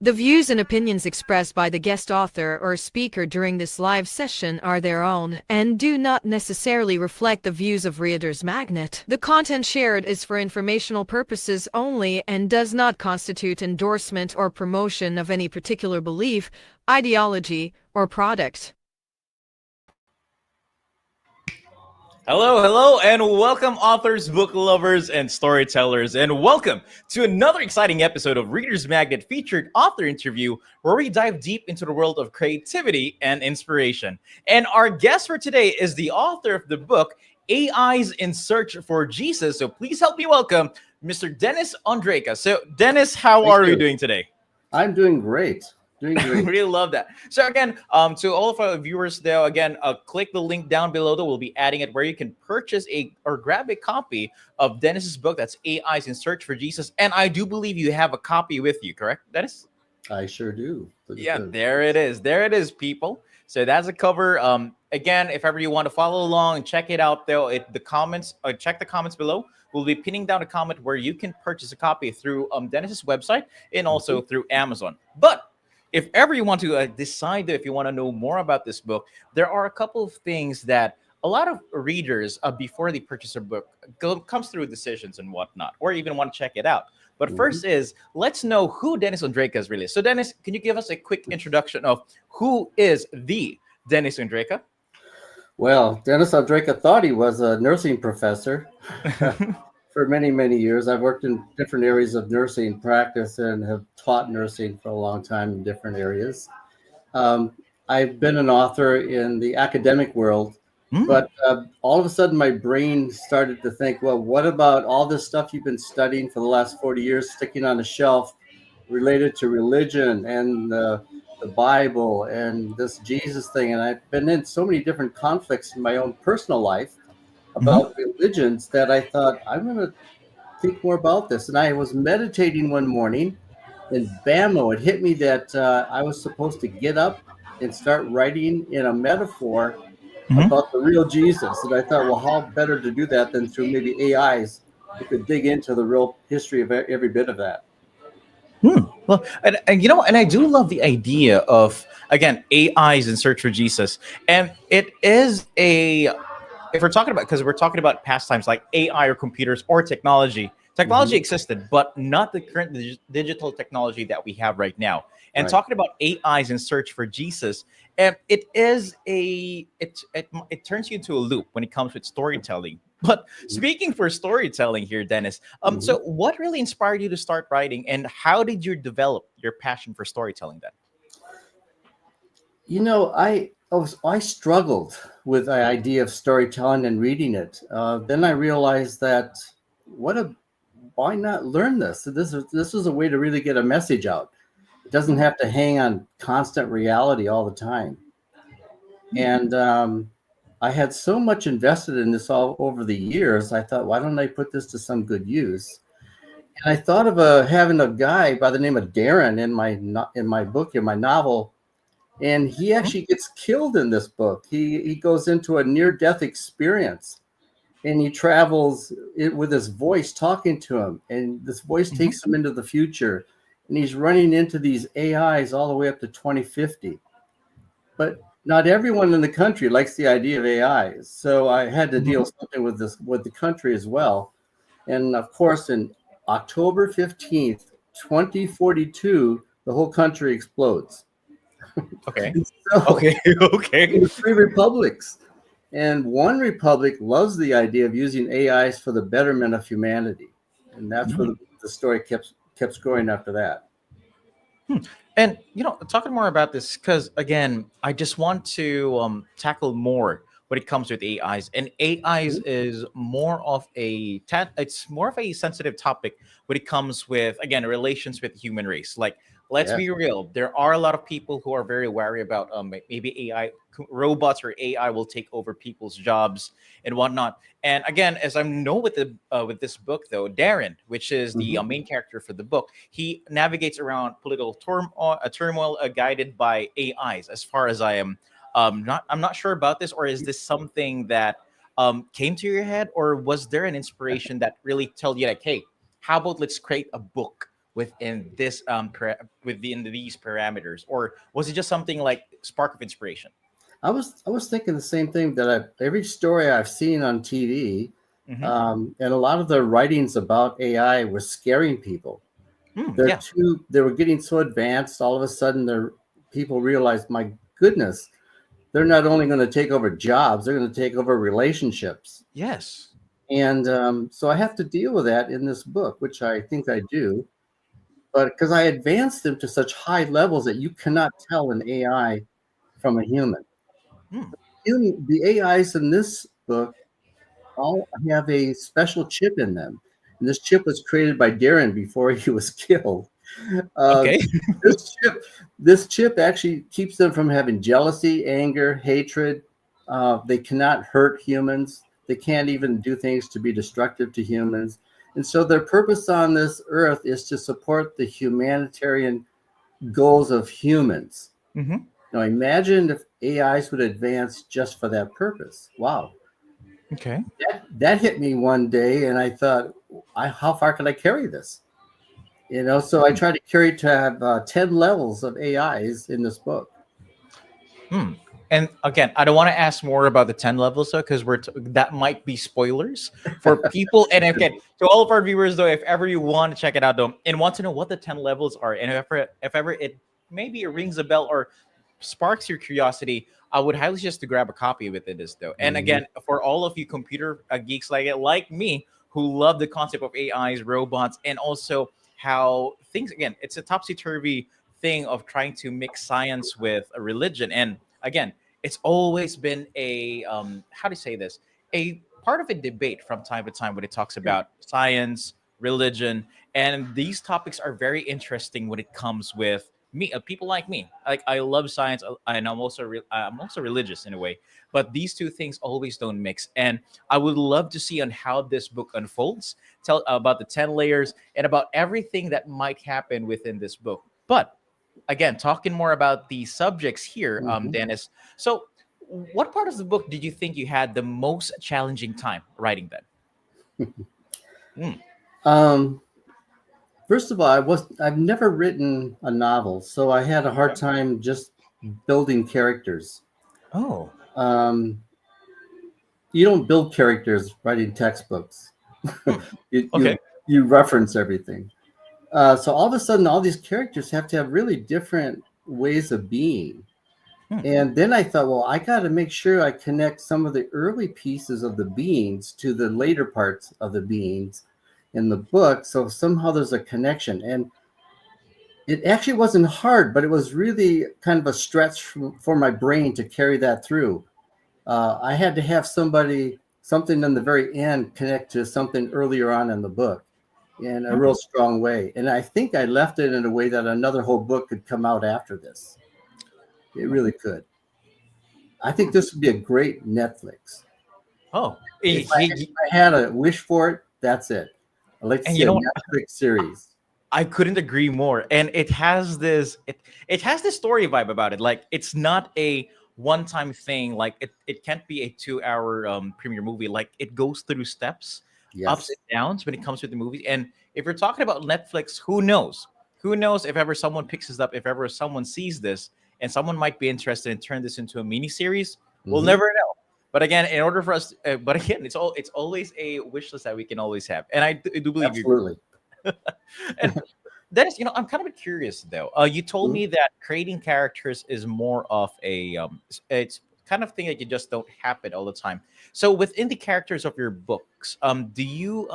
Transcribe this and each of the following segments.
The views and opinions expressed by the guest author or speaker during this live session are their own and do not necessarily reflect the views of Reader's Magnet. The content shared is for informational purposes only and does not constitute endorsement or promotion of any particular belief, ideology, or product. Hello, and welcome, authors, book lovers, and storytellers, and welcome to another exciting episode of Reader's Magnet featured author interview, where we dive deep into the world of creativity and inspiration. And our guest for today is the author of the book AIs in Search for Jesus. So please help me welcome Mr. Dennis Ondrejka. So, Dennis, how Thank are you you. doing today? I'm doing great. Doing great. Really love that. So again, to all of our viewers there, again, click the link down below that we'll be adding it, where you can purchase or grab a copy of Dennis's book. That's AIs in Search for Jesus. And I do believe you have a copy with you, correct, Dennis? I sure do. Yeah, there it is. There it is, people. So that's a cover. Again, if ever you want to follow along, check it out though. Check the comments below. We'll be pinning down a comment where you can purchase a copy through Dennis's website and also through Amazon. But if ever you want to decide if you want to know more about this book, there are a couple of things that a lot of readers, before they purchase a book, comes through decisions and whatnot, or even want to check it out. But first is, let's know who Dennis Ondrejka is really. So Dennis, can you give us a quick introduction of who is the Dennis Ondrejka? Well, Dennis Ondrejka thought he was a nursing professor for many, many years. I've worked in different areas of nursing practice and have taught nursing for a long time in different areas. I've been an author in the academic world, but all of a sudden my brain started to think, well, what about all this stuff you've been studying for the last 40 years, sticking on a shelf related to religion and the Bible and this Jesus thing? And I've been in so many different conflicts in my own personal life about religions that I thought, I'm going to think more about this. And I was meditating one morning, and bammo, it hit me that I was supposed to get up and start writing in a metaphor about the real Jesus. And I thought, well, how better to do that than through maybe AIs who could dig into the real history of every bit of that. Well, and you know, and I do love the idea of, again, AIs in Search for Jesus. And it is if we're talking about, because we're talking about pastimes like AI or computers or technology existed, but not the current digital technology that we have right now. And talking about AIs in Search for Jesus, it turns you into a loop when it comes with storytelling. But speaking for storytelling here, Dennis, so what really inspired you to start writing, and how did you develop your passion for storytelling then? You know, I struggled with the idea of storytelling and reading it. Then I realized that why not learn this? This is a way to really get a message out. It doesn't have to hang on constant reality all the time. And I had so much invested in this all over the years. I thought, why don't I put this to some good use? And I thought of having a guy by the name of Darren in my book, in my novel. And he actually gets killed in this book. He goes into a near-death experience, and he travels with his voice talking to him. And this voice takes him into the future. And he's running into these AIs all the way up to 2050. But not everyone in the country likes the idea of AIs. So I had to deal something with the country as well. And of course, in October 15th, 2042, the whole country explodes. Okay. So, Okay. three republics, and one republic loves the idea of using AIs for the betterment of humanity, and that's where the story kept going after that. And you know, talking more about this, because again, I just want to tackle more when it comes with AIs. And AIs is more of it's more of a sensitive topic when it comes with, again, relations with the human race. Like, let's be real, there are a lot of people who are very wary about maybe robots or AI will take over people's jobs and whatnot. And again, as I know with with this book though, Darren, which is the main character for the book, he navigates around political turmoil guided by AIs. As far as I am, I'm not sure about this, or is this something that came to your head, or was there an inspiration that really told you like, hey, how about let's create a book within this within these parameters, or was it just something like spark of inspiration? I was thinking the same thing that every story I've seen on TV, Hmm. and a lot of the writings about AI were scaring people. Yeah. They were getting so advanced. All of a sudden, people realized, my goodness, they're not only going to take over jobs, they're going to take over relationships. Yes. And so I have to deal with that in this book, which I think I do. But because I advanced them to such high levels that you cannot tell an AI from a human. Hmm. The AIs in this book all have a special chip in them. And this chip was created by Darren before he was killed. Uh, Okay. this chip actually keeps them from having jealousy, anger, hatred. They cannot hurt humans. They can't even do things to be destructive to humans. And so their purpose on this earth is to support the humanitarian goals of humans. Hmm. Now imagine if AIs would advance just for that purpose. Wow. Okay. That hit me one day, and I thought, how far can I carry this? So I tried to carry to have 10 levels of AIs in this book. Hmm. And again, I don't want to ask more about the 10 levels though, because that might be spoilers for people. And again, to all of our viewers though, if ever you want to check it out though, and want to know what the 10 levels are, and if ever it maybe it rings a bell or sparks your curiosity, I would highly suggest to grab a copy of this though. And Mhm. again, for all of you computer geeks like me who love the concept of AIs, robots, and also how things, again, it's a topsy-turvy thing of trying to mix science with a religion. And again, it's always been a how to say this, a part of a debate from time to time when it talks about science, religion, and these topics are very interesting when it comes with me, people like me. Like, I love science, and I'm also religious in a way, but these two things always don't mix. And I would love to see on how this book unfolds, tell about the 10 layers and about everything that might happen within this book. But again, talking more about the subjects here, Mhm. Dennis. So, what part of the book did you think you had the most challenging time writing then? Mm. Um, First of all, I've never written a novel, so I had a hard Okay. time just building characters. Oh. Um, you don't build characters writing textbooks. Hmm. you, Okay. you you reference everything. So all of a sudden, all these characters have to have really different ways of being. Hmm. And then I thought, well, I got to make sure I connect some of the early pieces of the beings to the later parts of the beings in the book. So somehow there's a connection. And it actually wasn't hard, but it was really kind of a stretch for my brain to carry that through. I had to have something in the very end connect to something earlier on in the book in a Hmm. real strong way. And I think I left it in a way that another whole book could come out after this. It really could. I think Hmm. this would be a great Netflix. Oh. If I had a wish for it, that's it. I'd like to And see you a know what? Netflix series. I couldn't agree more. And it has this story vibe about it. Like, it's not a one-time thing. Like, it can't be a 2 hour premiere movie. Like, it goes through steps, ups and Yes, downs when it comes to the movies. And if you're talking about Netflix, who knows? Who knows if ever someone picks this up, if ever someone sees this, and someone might be interested in turn this into a mini series. We'll hmm, never know. But again, in order for us, but again, it's always a wish list that we can always have. And I do believe you. absolutely. And Dennis, I'm kind of curious though. You told Mhm. me that creating characters is more of a it's kind of thing that you just don't happen all the time. So within the characters of your books, do you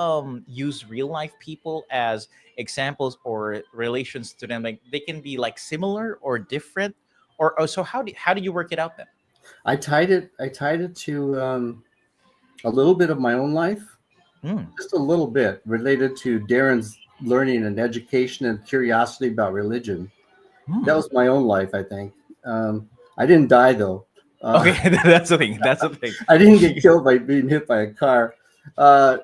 use real life people as examples or relations to them? Like, they can be like similar or different, or so how do you work it out then? I tied it to a little bit of my own life, Hmm. just a little bit related to Darren's learning and education and curiosity about religion. That Hmm. was my own life, I think. I didn't die though. Okay, that's the thing. That's the thing. I didn't get killed by being hit by a car. Uh,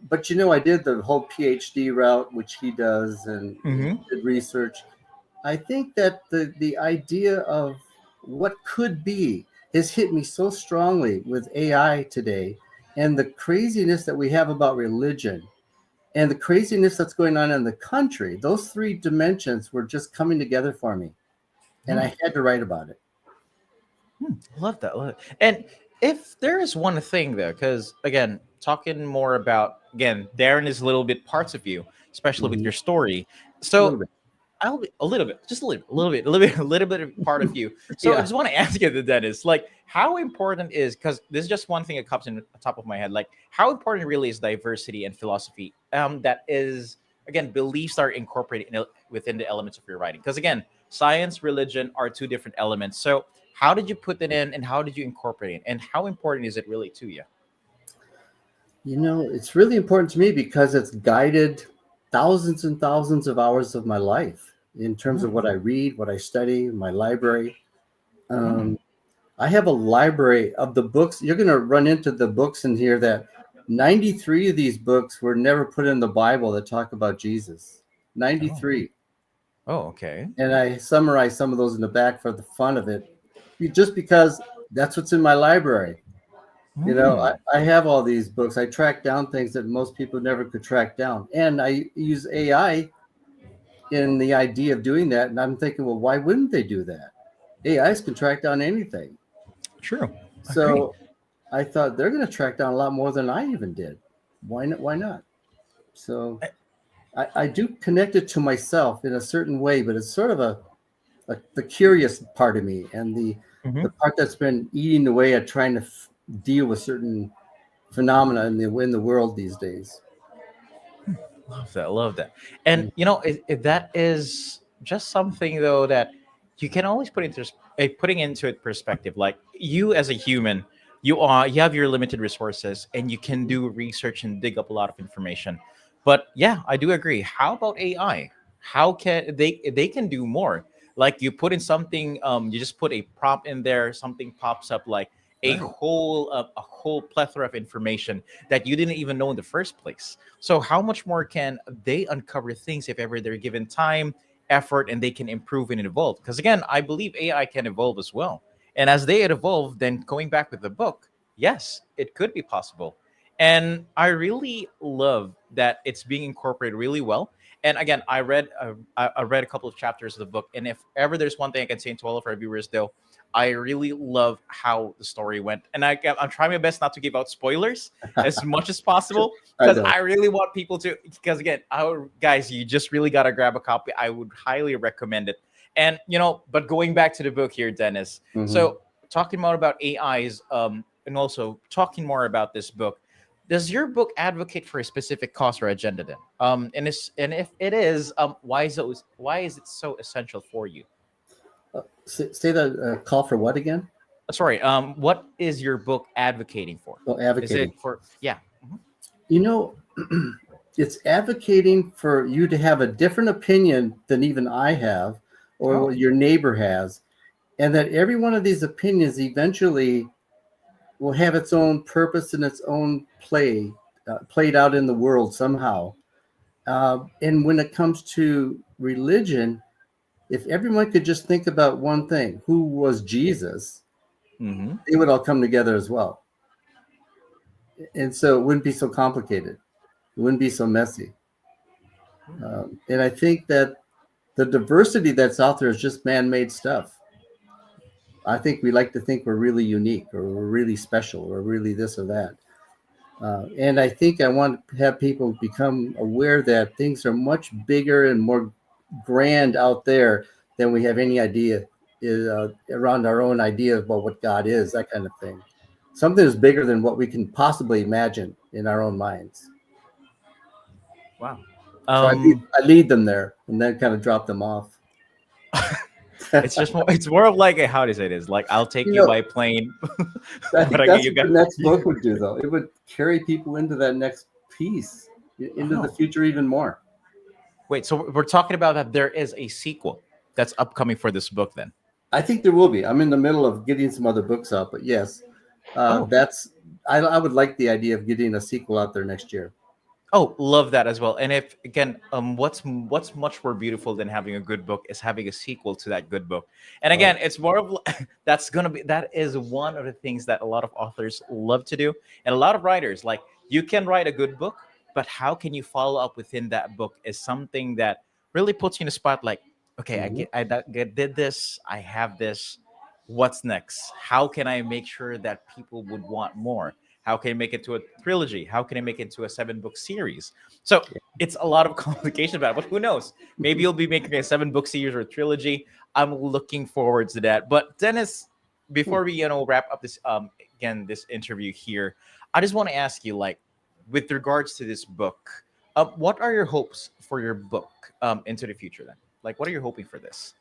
but I did the whole PhD route, which he does, and Hmm. did research. I think that the idea of what could be has hit me so strongly with AI today, and the craziness that we have about religion. and the craziness that's going on in the country, those three dimensions were just coming together for me. And I had to write about it. Love that. Love it. And if there is one thing though, because again, talking more about again, Darren is a little bit parts of you, especially with Mhm. your story. A little So bit. I'll be a little bit, just a little bit of part of you. So I Yeah. just want to ask you, the Dennis, like, how important is because this is just one thing that comes in the top of my head. Like, how important really is diversity and philosophy? That is again beliefs are incorporated within the elements of your writing. Because again, science, religion are two different elements. So how did you put that in, and how did you incorporate it, and how important is it really to you? It's really important to me because it's guided thousands and thousands of hours of my life in terms Mhm, of what I read, what I study, my library. mhm. Um, I have a library of the books. You're going to run into the books in here that 93 of these books were never put in the Bible that talk about Jesus. Oh, 93. oh, okay. And I summarize some of those in the back for the fun of it, just because that's what's in my library. Hmm. I have all these books. I track down things that most people never could track down. And I use AI in the idea of doing that. And I'm thinking, well, why wouldn't they do that? AIs can track down anything. True. Agree. So I thought they're going to track down a lot more than I even did. Why not? Why not? So I do connect it to myself in a certain way, but it's sort of the curious part of me and the Mhm. part that's been eating away at trying to deal with certain phenomena in the world these days. Love that. Love that. And Mm. that is just something though that you can always put into putting into it perspective. Like you as a human, you have your limited resources, and you can do research and dig up a lot of information. But yeah, I do agree. How about AI? How can they can do more? Like you put in something, you just put a prompt in there, something pops up like Right. a whole plethora of information that you didn't even know in the first place. So how much more can they uncover things if ever they're given time, effort, and they can improve and evolve? Because again, I believe AI can evolve as well. And as they evolve, then going back with the book, yes, it could be possible. And I really love that it's being incorporated really well. And again, I read a couple of chapters of the book, and if ever there's one thing I can say to all of our viewers, though, I really love how the story went, and I'm trying my best not to give out spoilers as much as possible I because know. I really want people to. Because again, our guys, you just really gotta grab a copy. I would highly recommend it. And but going back to the book here, Dennis. Hmm. So talking more about AIs, and also talking more about this book. Does your book advocate for a specific cause or agenda then? And if it is, why is it so essential for you? Say the call for what again? Sorry, what is your book advocating for? Well, Is advocating. it for yeah? Mhm. You know, it's advocating for you to have a different opinion than even I have or Oh. what your neighbor has, and that every one of these opinions eventually will have its own purpose and its own played out in the world somehow. And when it comes to religion, if everyone could just think about one thing, who was Jesus, Mm-hmm. they would all come together as well. And so it wouldn't be so complicated. It wouldn't be so messy. And I think that the diversity that's out there is just man-made stuff. I think we like to think we're really unique or we're really special or really this or that. And I think I want to have people become aware that things are much bigger and more grand out there than we have any idea around our own idea about what God is, that kind of thing. Something is bigger than what we can possibly imagine in our own minds. Wow. So Um, I lead them there and then kind of drop them off. it's just more. It's more of like a how to say this. Like I'll take You you know, by plane, I but think I get that's you what the guys. next book would do, though. It would carry people into that next piece, into the Oh, future even more. wait. So we're talking about that there is a sequel that's upcoming for this book then. I think there will be. I'm in the middle of getting some other books out, but yes, Oh, that's. I would like the idea of getting a sequel out there next year. oh, love that as well. And if again, what's much more beautiful than having a good book is having a sequel to that good book. And Oh, again, it's more of that is one of the things that a lot of authors love to do, and a lot of writers like you can write a good book, but how can you follow up within that book is something that really puts you in a spot like, okay, Mhm. did this, I have this, what's next? How can I make sure that people would want more? How can I make it to a trilogy? How can I make it to a 7-book series? So it's a lot of complications about it, but who knows? Maybe you'll be making a 7-book series or a trilogy. I'm looking forward to that. But Dennis, Hmm. before we wrap up this again this interview here, I just want to ask you, like, with regards to this book, what are your hopes for your book into the future? Then, like, what are you hoping for this?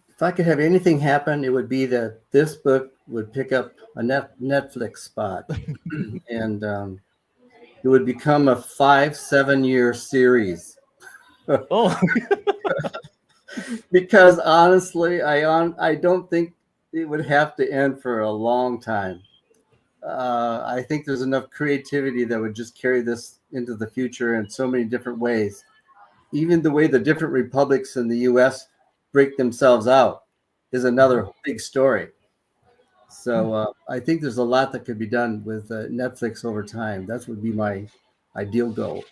If I could have anything happen, it would be that this book would pick up a Netflix spot, and it would become a 5-7 year series. Oh, Because honestly, I don't think it would have to end for a long time. I think there's enough creativity that would just carry this into the future in so many different ways. Even the way the different republics in the U.S. break themselves out is another big story. So I think there's a lot that could be done with Netflix over time. That would be my ideal goal.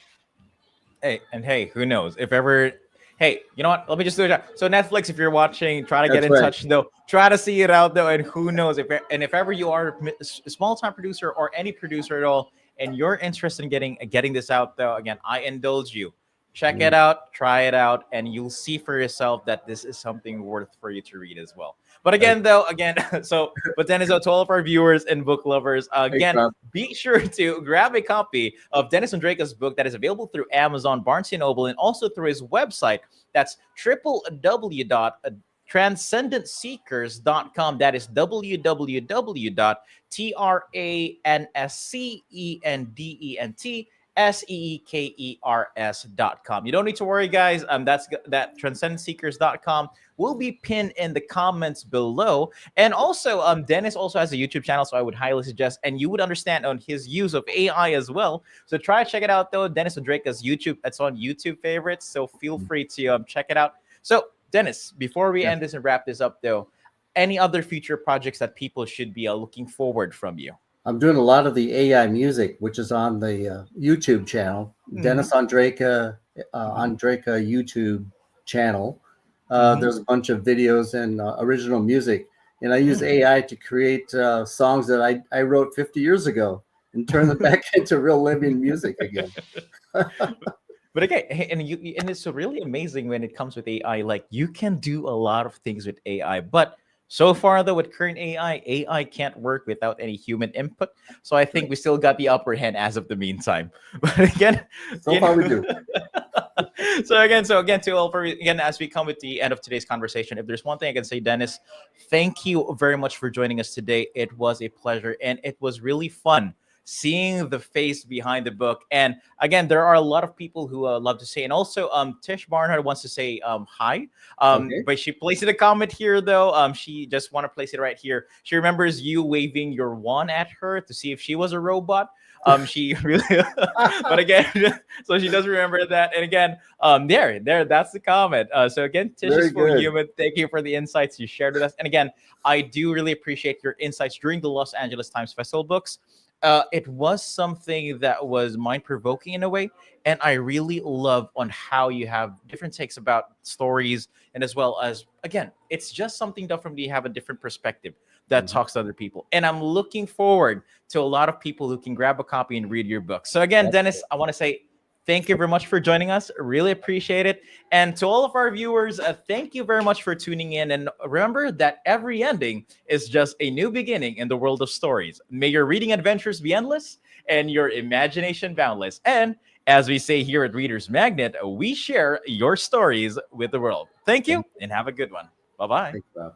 hey, and hey, who knows? If ever, hey, you know what? Let me just do it. So Netflix, if you're watching, try to get That's in right. touch though. Try to see it out though, and who knows if ever you are a small time producer or any producer at all, and you're interested in getting this out though, again, I indulge you. Check it Mm, out, try it out, and you'll see for yourself that this is something worth for you to read as well. But right. again, though, again, but then, to all of our viewers and book lovers, Thanks, again, Rob. be sure to grab a copy of Dennis Ondrejka's book that is available through Amazon, Barnes& and Noble, and also through his website. That's www.transcendentseekers.com. That is www.transcendentseekers.com. You don't need to worry, guys. That transcendentseekers.com will be pinned in the comments below. And also, Dennis also has a YouTube channel, so I would highly suggest, and you would understand on his use of AI as well. So try to check it out, though. Dennis Ondrejka's YouTube. It's on YouTube favorites, so feel free to check it out. So, Dennis, before we Yes. end this and wrap this up, though, any other future projects that people should be looking forward from you? I'm doing a lot of the AI music, which is on the YouTube channel, Mm-hmm. Dennis Ondrejka YouTube channel. Mm-hmm. There's a bunch of videos and original music, and I use Mm. AI to create songs that I wrote 50 years ago and turn them back into real living music again. But again, and it's really amazing when it comes with AI. Like, you can do a lot of things with AI, but so far though, with current AI can't work without any human input. So I think we still got the upper hand as of the meantime. But again, So you far, we know. do. So again, to all for again, as we come with the end of today's conversation, if there's one thing I can say, Dennis, thank you very much for joining us today. It was a pleasure, and it was really fun seeing the face behind the book. And again, there are a lot of people who love to say, and also Tish Barnhart wants to say hi. Okay. But she placed it a comment here though. She just want to place it right here. She remembers you waving your wand at her to see if she was a robot. She really, but again, so she does remember that. And again, there, that's the comment. So again, Tish is Very full good. human. Thank you for the insights you shared with us. And again, I do really appreciate your insights during the Los Angeles Times Festival books. It was something that was mind provoking in a way, and I really love on how you have different takes about stories, and as well as again, it's just something different. You have a different perspective that Mhm. talks to other people, and I'm looking forward to a lot of people who can grab a copy and read your book. So again, That's Dennis, I want to say thank you very much for joining us. Really appreciate it. And to all of our viewers, thank you very much for tuning in. And remember that every ending is just a new beginning in the world of stories. May your reading adventures be endless and your imagination boundless. And as we say here at Reader's Magnet, we share your stories with the world. Thank you Thank and have a good one. Bye bye. you.